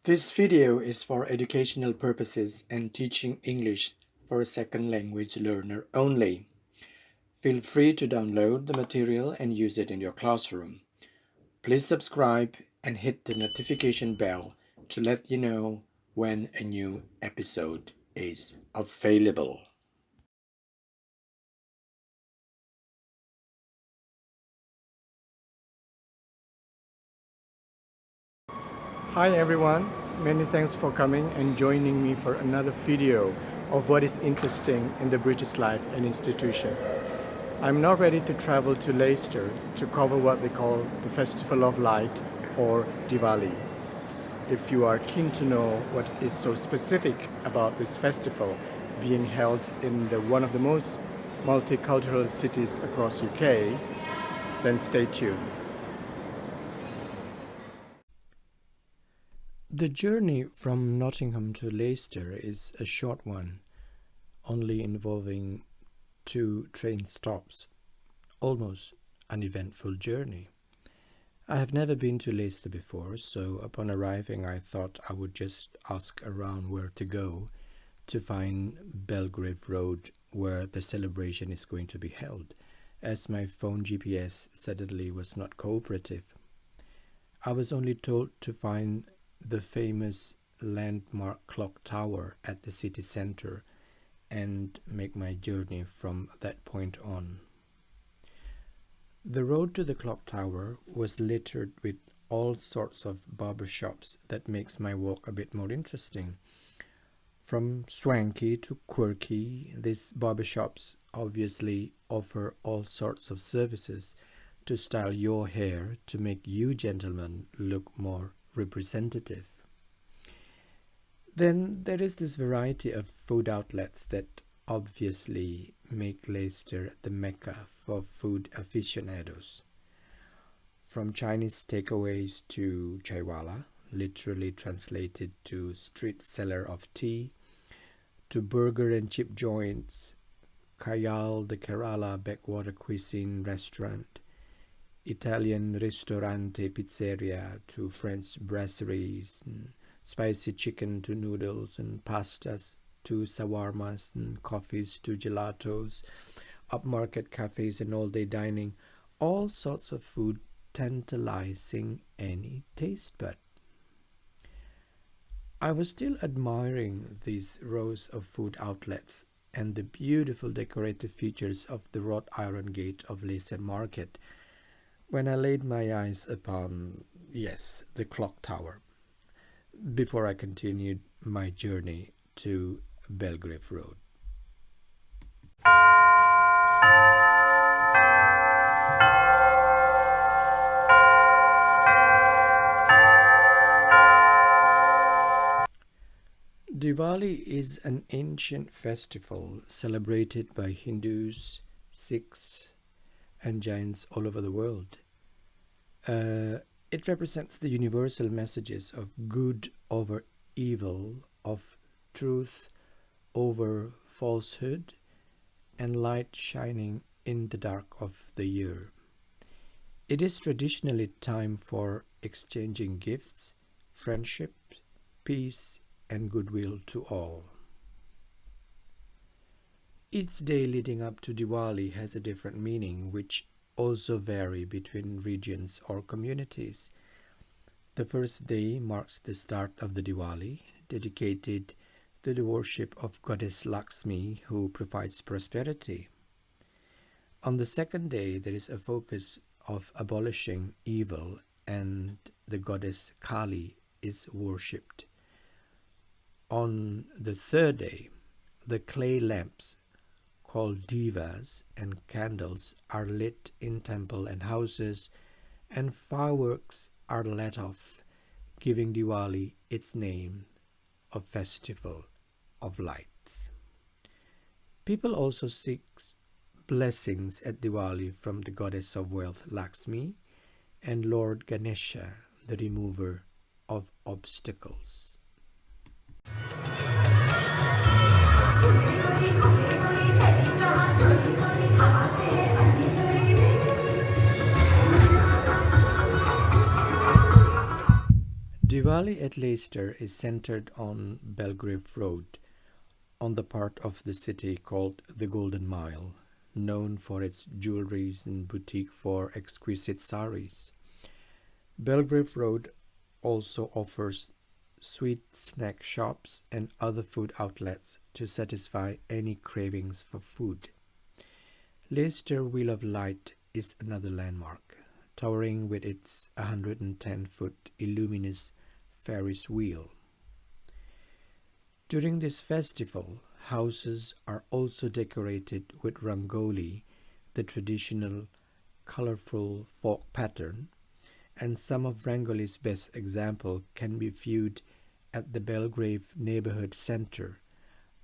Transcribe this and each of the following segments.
This video is for educational purposes and teaching English for a second language learner only. Feel free to download the material and use it in your classroom. Please subscribe and hit the notification bell to let you know when a new episode is available. Hi everyone, many thanks for coming and joining me for another video of what is interesting in the British life and institution. I'm now ready to travel to Leicester to cover what they call the Festival of Light or Diwali. If you are keen to know what is so specific about this festival being held in one of the most multicultural cities across UK, then stay tuned. The journey from Nottingham to Leicester is a short one, only involving 2 train stops. Almost an eventful journey. I have never been to Leicester before, so upon arriving I thought I would just ask around where to go to find Belgrave Road, where the celebration is going to be held, as my phone GPS suddenly was not cooperative. I was only told to find the famous landmark clock tower at the city centre and make my journey from that point on. The road to the clock tower was littered with all sorts of barber shops that makes my walk a bit more interesting. From swanky to quirky, these barber shops obviously offer all sorts of services to style your hair to make you gentlemen look more representative. Then there is this variety of food outlets that obviously make Leicester the mecca for food aficionados. From Chinese takeaways to chaiwala, literally translated to street seller of tea, to burger and chip joints, Kayal the Kerala backwater cuisine restaurant, Italian ristorante pizzeria to French brasseries, and spicy chicken to noodles and pastas to shawarmas and coffees to gelatos, upmarket cafes and all-day dining, all sorts of food tantalizing any taste bud. I was still admiring these rows of food outlets and the beautiful decorative features of the wrought iron gate of Leicester Market when I laid my eyes upon, yes, the clock tower, before I continued my journey to Belgrave Road. Diwali is an ancient festival celebrated by Hindus, Sikhs, and Jains all over the world. It represents the universal messages of good over evil, of truth over falsehood, and light shining in the dark of the year. It is traditionally time for exchanging gifts, friendship, peace, and goodwill to all. Each day leading up to Diwali has a different meaning, which also vary between regions or communities. The first day marks the start of the Diwali, dedicated to the worship of Goddess Lakshmi, who provides prosperity. On the second day, there is a focus of abolishing evil, and the goddess Kali is worshipped. On the third day, the clay lamps called divas and candles are lit in temple and houses, and fireworks are let off, giving Diwali its name of Festival of Lights. People also seek blessings at Diwali from the goddess of wealth Lakshmi and Lord Ganesha, the remover of obstacles. Diwali at Leicester is centered on Belgrave Road, on the part of the city called the Golden Mile, known for its jewelries and boutique for exquisite saris. Belgrave Road also offers sweet snack shops and other food outlets to satisfy any cravings for food. Leicester Wheel of Light is another landmark, towering with its 110-foot illuminous Ferris wheel. During this festival, houses are also decorated with rangoli, the traditional colorful folk pattern, and some of Rangoli's best example can be viewed at the Belgrave Neighborhood Center,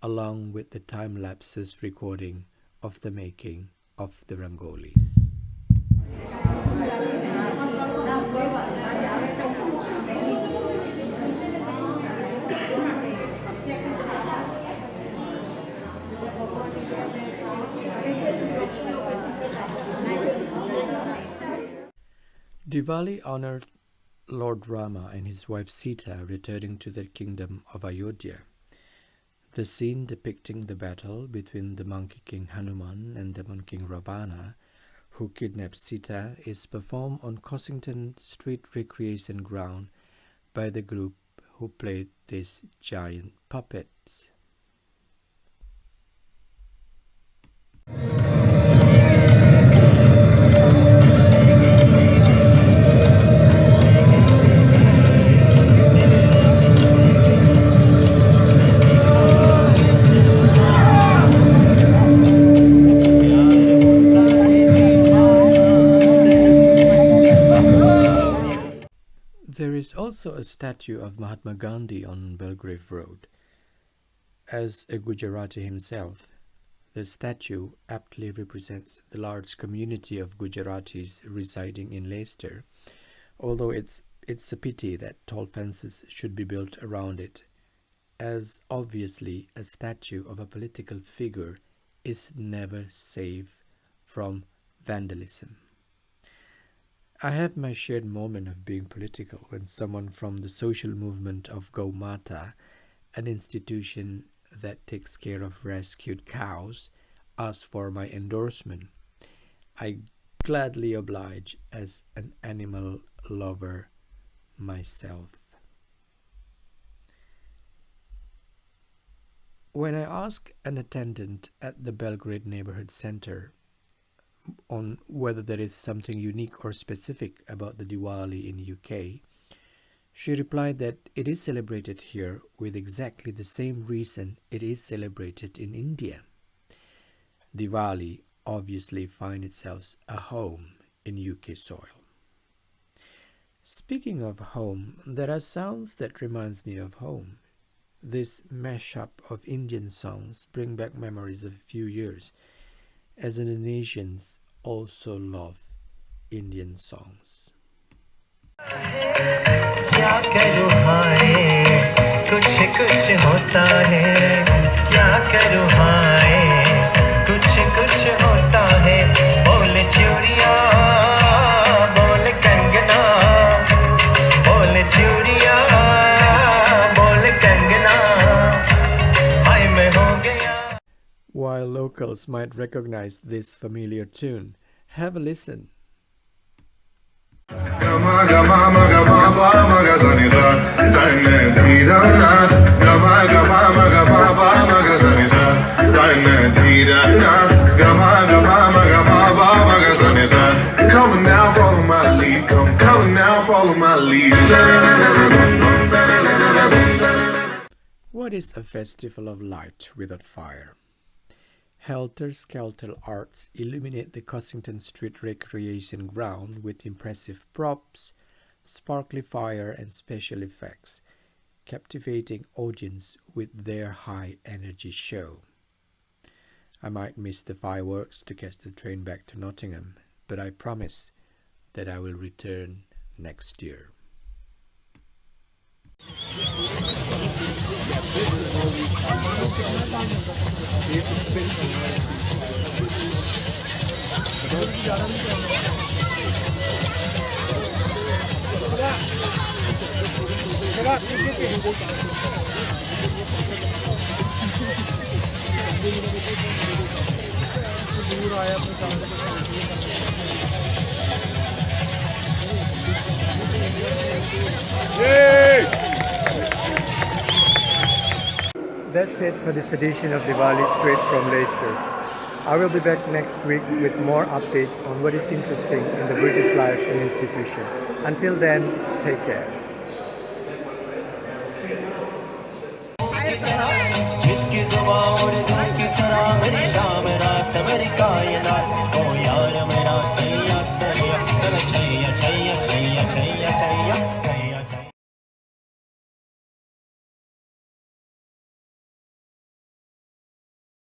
along with the time-lapses recording of the making of the rangolis. Diwali honored Lord Rama and his wife Sita returning to their kingdom of Ayodhya. The scene depicting the battle between the monkey king Hanuman and demon king Ravana, who kidnapped Sita, is performed on Cossington Street Recreation Ground by the group who played these giant puppets. There is also a statue of Mahatma Gandhi on Belgrave Road. As a Gujarati himself, the statue aptly represents the large community of Gujaratis residing in Leicester, although it's a pity that tall fences should be built around it, as obviously a statue of a political figure is never safe from vandalism. I have my shared moment of being political when someone from the social movement of Gau Mata, an institution that takes care of rescued cows, asked for my endorsement. I gladly oblige as an animal lover myself. When I asked an attendant at the Belgrade Neighborhood Center on whether there is something unique or specific about the Diwali in UK, she replied that it is celebrated here with exactly the same reason it is celebrated in India. Diwali obviously finds itself a home in UK soil. Speaking of home, there are sounds that reminds me of home. This mashup of Indian songs bring back memories of a few years, as Indonesians also love Indian songs. क्या करूँ हाय कुछ कुछ होता है क्या करूँ हाय कुछ कुछ होता है बोल चूड़िया बोल कंगना बोल चूड़िया बोल कंगना हाय मैं हो गया. While locals might recognize this familiar tune, have a listen. Gama gama maga baba maga zani sa dane dhira na gama gama maga baba maga zani sa dane dhira na gama gama maga baba maga zani sa come now follow my lead come now follow my lead. What is a festival of light without fire? Helter-skelter arts illuminate the Cossington Street Recreation Ground with impressive props, sparkly fire and special effects, captivating audience with their high-energy show. I might miss the fireworks to catch the train back to Nottingham, but I promise that I will return next year. That's it for this edition of Diwali straight from Leicester. I will be back next week with more updates on what is interesting in the British life and institution. Until then, take care.